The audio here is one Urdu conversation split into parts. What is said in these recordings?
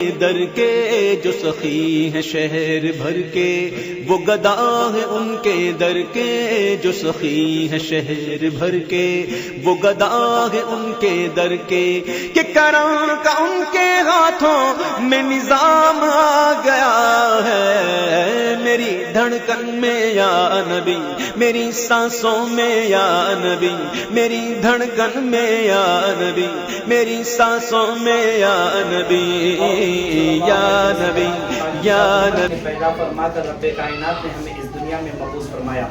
در کے جو سخی ہیں شہر بھر کے، وہ گدا ہے ان کے در کے جو سخی ہیں شہر بھر کے، وہ گدا ہے ان کے در کے، کہ کرم کا ان کے ہاتھوں میں نظام آ گیا ہے، میری دھڑکن میں یا نبی، میری سانسوں میں یا نبی، میری دھڑکن میں یا نبی، میری سانسوں میں یا نبی، یا نبی، یا نبی۔ پیدا فرما کر رب کائنات نے ہمیں اس دنیا میں مبعوث فرمایا،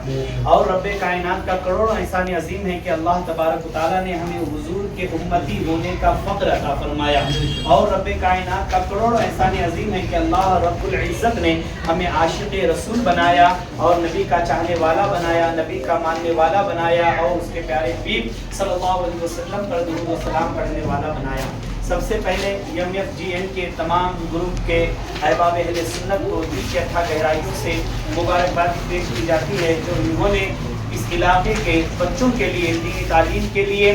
اور رب کائنات کا کروڑوں احسان عظیم ہے کہ اللہ تبارک و تعالیٰ نے ہمیں حضور کے امتی ہونے کا فخر عطا فرمایا، اور رب کائنات کا کروڑوں احسان عظیم ہے کہ اللہ رب العزت نے ہمیں عاشق رسول بنایا اور نبی کا چاہنے والا بنایا، نبی کا ماننے والا بنایا، اور اس کے پیارے حبیب صلی اللہ علیہ وسلم پر درود و سلام پڑھنے والا بنایا۔ سب سے پہلے MFGN کے تمام گروپ کے احباب اہل سنت کو دل کی اتھا گہرائیوں سے مبارکباد پیش کی جاتی ہے، جو انہوں نے اس علاقے کے بچوں کے لیے دینی تعلیم کے لیے،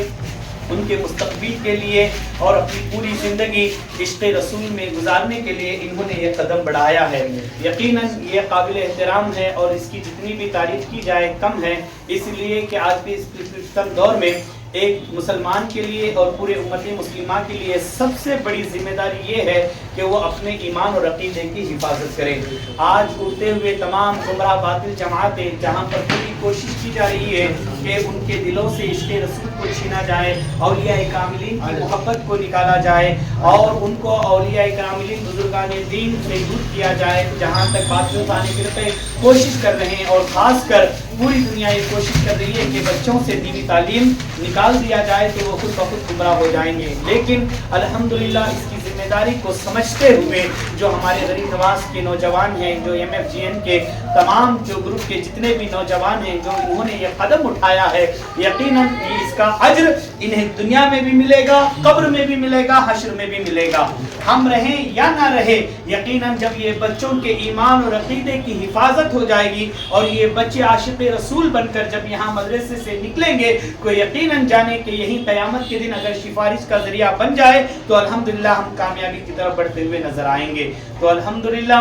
ان کے مستقبل کے لیے اور اپنی پوری زندگی عشق رسول میں گزارنے کے لیے انہوں نے یہ قدم بڑھایا ہے۔ یقیناً یہ قابل احترام ہے اور اس کی جتنی بھی تعریف کی جائے کم ہے، اس لیے کہ آج بھی اس دور میں ایک مسلمان کے لیے اور پورے امت مسلمہ کے لیے سب سے بڑی ذمہ داری یہ ہے کہ وہ اپنے ایمان اور عقیدے کی حفاظت کریں۔ آج اٹھتے ہوئے تمام گمراہ باطل جماعتیں جہاں پر پوری کوشش کی جا رہی ہے کہ ان کے دلوں سے عشق رسول کو چھینا جائے، اولیاء کاملین کی محبت کو نکالا جائے اور ان کو اولیاء کاملین بزرگان دین سے دور کیا جائے، جہاں تک باطل اٹھانے کے لیے کوشش کر رہے ہیں، اور خاص کر پوری دنیا یہ کوشش کر رہی ہے کہ بچوں سے دینی تعلیم نکال دیا جائے تو وہ خود بخود گمراہ ہو جائیں گے۔ لیکن الحمدللہ اس کی ذمہ داری کو سمجھتے ہوئے جو ہمارے غریب نواز کے نوجوان ہیں، جو MFGN کے تمام جو گروپ کے جتنے بھی نوجوان ہیں، جو انہوں نے یہ قدم اٹھایا ہے، یقیناً اس کا اجر انہیں دنیا میں بھی ملے گا، قبر میں بھی ملے گا، حشر میں بھی ملے گا۔ ہم رہیں یا نہ رہے، یقیناً جب یہ بچوں کے ایمان اور عقیدے کی حفاظت ہو جائے گی اور یہ بچے عاشق رسول بن کر جب یہاں مدرسے سے نکلیں گے، کو یقیناً جانے کہ یہی قیامت کے دن اگر سفارش کا ذریعہ بن جائے تو الحمدللہ ہم کامیابی کی طرف بڑھتے ہوئے نظر آئیں گے۔ تو الحمدللہ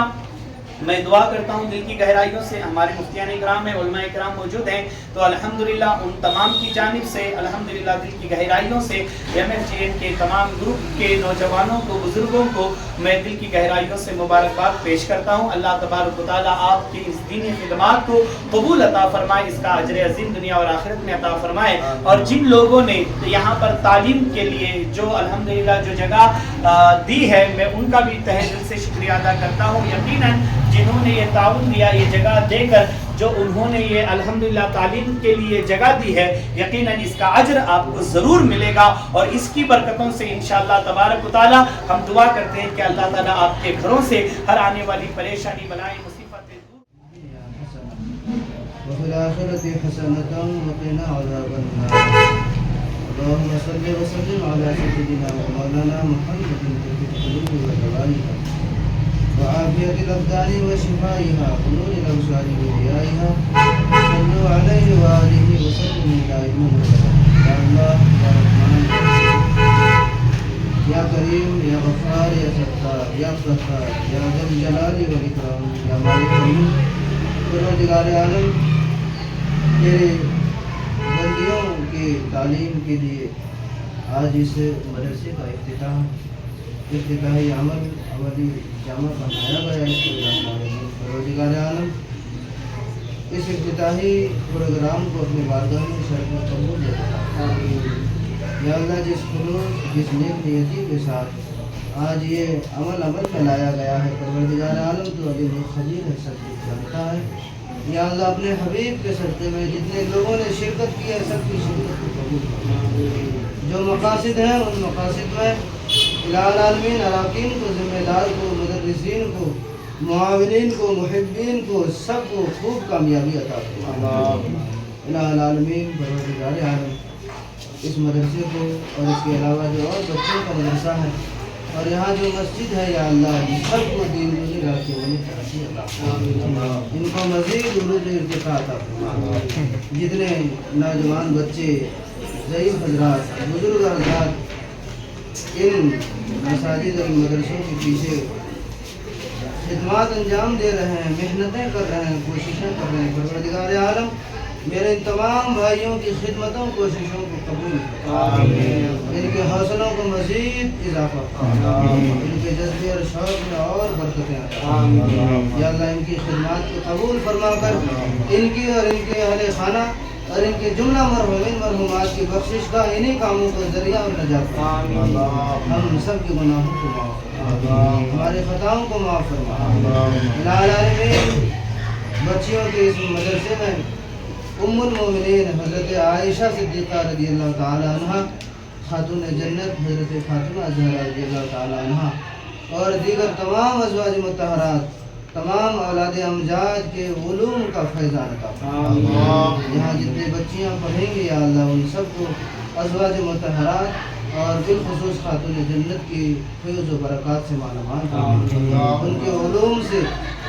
میں دعا کرتا ہوں دل کی گہرائیوں سے، ہمارے مفتیان اکرام ہیں، علماء اکرام موجود ہیں، تو الحمدللہ ان تمام کی جانب سے الحمدللہ دل کی گہرائیوں سے MFGN کے تمام گروپ کے نوجوانوں کو، بزرگوں کو میں دل کی گہرائیوں سے مبارکباد پیش کرتا ہوں۔ اللہ تبارک و تعالیٰ آپ کی اس دینی خدمات کو قبول عطا فرمائے، اس کا اجر عظیم دنیا اور آخرت میں عطا فرمائے، اور جن لوگوں نے یہاں پر تعلیم کے لیے جو الحمدللہ جو جگہ دی ہے، میں ان کا بھی تہہ دل سے شکریہ ادا کرتا ہوں۔ یقیناً جنہوں نے یہ تعاون دیا، یہ جگہ دے کر جو انہوں نے یہ الحمدللہ تعلیم کے لیے جگہ دی ہے، یقیناً اس کا اجر آپ کو ضرور ملے گا، اور اس کی برکتوں سے انشاءاللہ تبارک و تعالی ہم دعا کرتے ہیں کہ اللہ تعالیٰ آپ کے گھروں سے ہر آنے والی پریشانی بلائیں مصیبتیں دور۔ وفي الآخرة حسنة وقنا عذاب النار اللهم صل وسلم على سيدنا ومولانا محمد في القلوب وكبائها وعافية الأبدان وشفائها ونور الأبصار وضيائها صلوا عليه وآله وسلم دائما يا الله يا رحمن يا كريم يا غفار يا ستار يا ستار يا ذا الجلال والإكرام يا مالك الملك پروردگار عالم، تیرے بندیوں کی تعلیم کے لیے آج اس مدرسے کا افتتاحی عملی جامع بنایا گیا ہے۔ پروردگار عالم اس افتتاحی پروگرام کو اپنے بارگاہ میں شرف قبول کرتا ہے۔ یا اللہ، جس خلوص جس نیک نیتی کے ساتھ آج یہ عمل میں لایا گیا ہے، پروردگار عالم تو علیم الخبیر ہے، سب کچھ جانتا ہے۔ یا اللہ، اپنے حبیب کے صدقے میں جتنے لوگوں نے شرکت کی ہے، سب کی شرکت کو قبول کرنا۔ جو مقاصد ہیں ان مقاصد میں الہ العالمین اراکین کو، ذمہ دار کو، مدرسین کو، معاونین کو، محبین کو، سب کو خوب کامیابی عطا فرما۔ الہ العالمین پروردگار عالم اس مدرسے کو اور اس کے علاوہ جو اور بچوں کا مدرسہ ہے اور یہاں جو مسجد ہے، یا اللہ ان سب کو دینی راہ کے ترقی عطا فرما، ان کو مزید عروج ارتقاء عطا فرما۔ جتنے نوجوان بچے، ضعیف حضرات، بزرگ حضرات ان مساجد اور مدرسوں کے پیچھے خدمات انجام دے رہے ہیں، محنتیں کر رہے ہیں، کوششیں کر رہے ہیں، پروردگار عالم میرے ان تمام بھائیوں کی خدمتوں کوششوں کو قبول کر، ان کے حوصلوں کو مزید اضافہ کر، ان کے جذبے اور شوق میں اور برکتیں عطا کر۔ یا اللہ ان کی خدمات کو قبول فرما کر ان کی اور ان کے اہل خانہ اور ان کے جملہ مرحومین مرحومات کی بخشش کا انہی کاموں کو ذریعہ اور نجات فرما۔ ہم سب کے گناہوں کو معاف فرما، ہمارے خطاؤں کو معاف فرما۔ الہ العالمین بچیوں کے اس مدرسے میں ام المومنین حضرت عائشہ صدیقہ رضی اللہ تعالی عنہ، خاتون جنت حضرت فاطمہ زہرا رضی اللہ تعالی عنہ اور دیگر تمام ازواج مطہرات، تمام اولاد امجاد کے علوم کا فیضان عطا فرما۔ یہاں جتنے بچیاں پڑھیں گے یا اللہ ان سب کو ازواج مطہرات اور بالخصوص خاتون جنت کی فیض و برکات سے مالا مال فرما، ان کے علوم سے،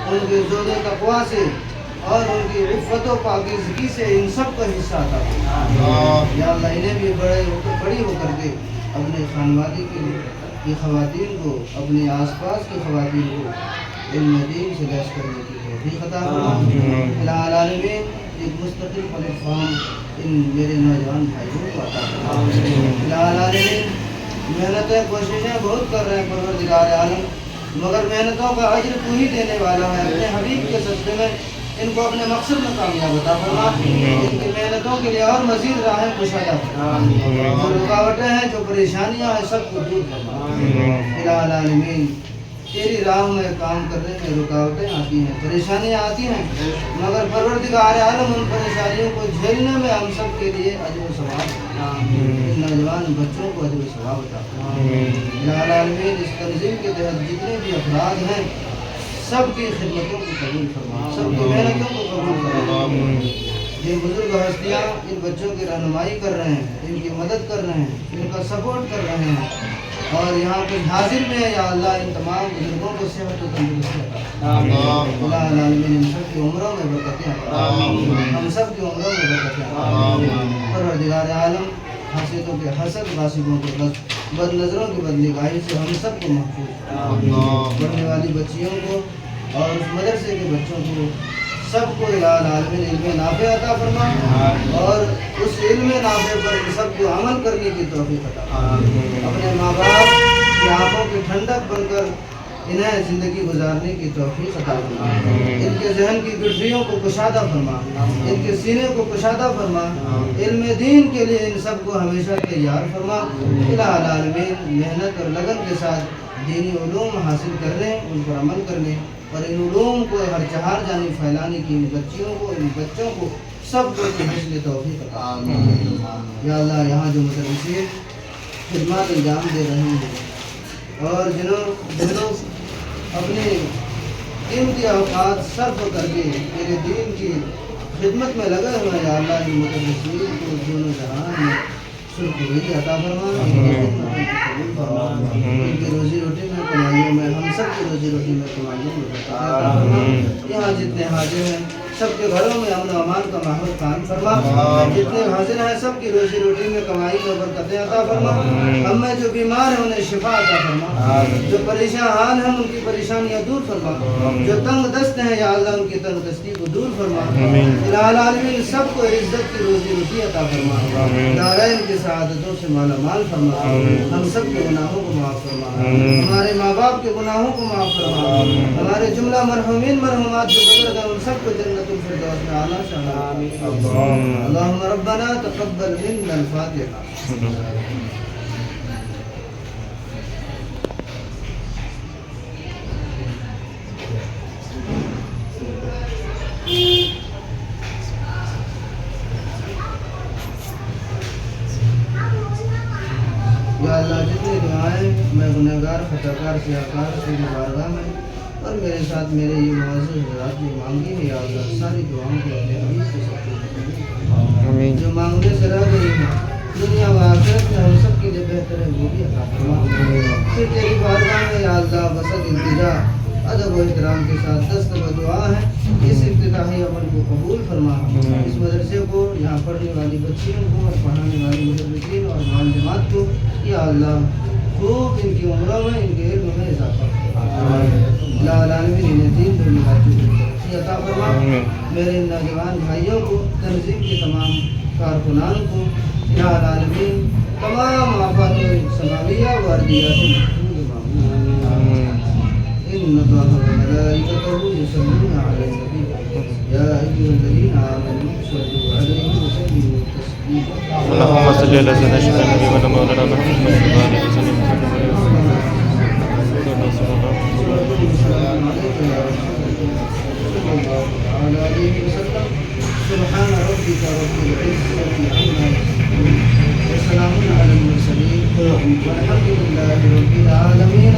ان کے زہد و تقویٰ سے اور ان کی عفت و پاکیزگی سے ان سب کا حصہ عطا فرما۔ یا اللہ انہیں بھی بڑی ہو کر کے اپنے خانوادی کی خواتین کو، اپنے آس پاس کی خواتین کو علم دین سے لیس کرنے کی توفیق عطا فرما۔ الہ العالمین ایک مستقل پلیٹ فارم ان میرے نوجوان بھائیوں کو عطا فرما۔ الہ العالمین محنتیں کوششیں بہت کر رہے ہیں پروردگار عالم، مگر محنتوں کا اجر تو ہی دینے والا ہے۔ اپنے حبیب کے صدقے میں ان کو اپنے مقصد میں کامیاب عطا فرما، ان کی محنتوں کے لیے اور مزید راہیں کشادہ فرما، جو رکاوٹیں ہیں، جو پریشانیاں ہیں، سب کو دور فرما۔ الہ العالمین تیری راہ میں کام کرنے میں رکاوٹیں آتی ہیں، پریشانیاں آتی ہیں، مگر پروردگار عالم ان پریشانیوں کو جھیلنے میں ہم سب کے لیے اجر و ثواب، ان نوجوان بچوں کو اجر و ثواب عطا فرما۔ الہ العالمین اس تنظیم کے تحت جتنے بھی افراد ہیں سب کی خدمتوں کو قبول فرما، سب کی محنتوں کو قبول فرما۔ یہ بزرگ ہستیاں ان بچوں کی رہنمائی کر رہے ہیں، ان کی مدد کر رہے ہیں، ان کا سپورٹ کر رہے ہیں اور یہاں پہ حاضر میں ہے، یا اللہ ان تمام بزرگوں کو صحت و تندرستی عطا فرما۔ الہ العالمین ان سب کی عمروں میں برکتیں عطا فرما، ہم سب کی عمروں میں برکتیں عطا فرما۔ پروردگار عالم حاسدوں کے حسد، غاصبوں کے غصب، بد نظروں کی بدنگاہی سے ہم سب کو محفوظ فرما۔ پڑھنے والی بچیوں کو اور اس مدرسے کے بچوں کو سب کو الہ العالمین علم نافع عطا فرما اور اس علم نافع پر ان سب کو عمل کرنے کی توفیق عطا فرما۔ اپنے ماں باپ کی آنکھوں کی ٹھنڈک بن کر انہیں زندگی گزارنے کی توفیق عطا فرما، ان کے ذہن کی گٹھریوں کو کشادہ فرما، ان کے سینے کو کشادہ فرما، علم دین کے لیے ان سب کو ہمیشہ تیار فرما۔ الہ العالمین محنت اور لگن کے ساتھ دینی علوم حاصل کرنے، ان پر عمل کرنے اور ان علوم کو ہر چہار جانب پھیلانے کی ان بچیوں کو، ان بچوں کو سب کو حسن توفیق عطا فرما۔ یا اللہ یہاں جو مدرسین خدمات انجام دے رہے ہیں اور جنہوں اپنے قیمتی اوقات صرف کر کے تیرے دین کی خدمت میں لگے ہوئے ہیں، یا اللہ ان مدرسین کو دونوں جہان میں سرخروئی عطا فرما، ان کی روزی روٹی میں، کمائیوں میں، ہم سب کی روزی روٹی میں، کمائیوں میں برکت عطا فرما۔ یہاں جتنے حاضر ہیں سب کے گھروں میں امن و امان کا ماحول قائم فرما، جتنے حاضر ہیں سب کی روزی روٹی میں، کمائی میں برکتیں عطا فرما۔ ہم میں جو بیمار ہیں انہیں شفا عطا فرما، جو پریشان حال ہیں ان کی پریشانیاں دور فرما، جو تنگ دست ہیں یا اللہ ان کی تنگ دستی کو دور فرما۔ الہ العالمین سب کو عزت کی روزی روٹی عطا فرما، دارین کی سعادتوں سے مالا مال فرما، ہم سب کے گناہوں کو معاف فرما، ہمارے ماں باپ کے گناہوں کو معاف فرما، ہمارے جملہ مرحومین مرحومات جو گزر گئے ان سب کو جنت الفردوس میں اعلیٰ سے اعلیٰ۔ اللہم ربنا تقبل منا الفاتحہ۔ یا اللہ جتنی دعائیں میں گنہگار خطاکار سیاکار سے بارگاہ میں اور میرے ساتھ میرے یہ معزز حضرات نے مانگی ہے، یا اللہ ساری دعاؤں کو اپنے حبیب سے سب جو مانگنے سے رہ گئی ہیں دنیا و آخرت میں ہم سب کے لیے بہتر ہے وہ بھی عطا فرما۔ پھر تیری بارگاہ میں یا اللہ بسط التجا ادب و احترام کے ساتھ دست و دعا ہے، اس افتتاحی عمل کو قبول فرما، اس مدرسے کو، یہاں پڑھنے والی بچیوں کو اور پڑھانے والی مدرسین اور معلمات کو یا اللہ محبوب ان کی عمروں میں ان کے علم میں اضافہ اللہ العالمین انہیں دین دنیا کی عطا فرما میرے نوجوان بھائیوں کو تنظیم کے تمام کارکنان کو اللہ العالمین تمام آفات سماویہ و ارضیہ سے محفوظ معمول ان اللہ وملائکتہ یصلون علی النبی یا ایھا الذین آمنوا صلوا علیہ وسلموا تسلیما اللهم صل على سيدنا محمد مولانا محمد وعلى اله وسلم سبحان ربك رب العزة عما يصفون وسلام على المرسلين والحمد لله رب العالمين.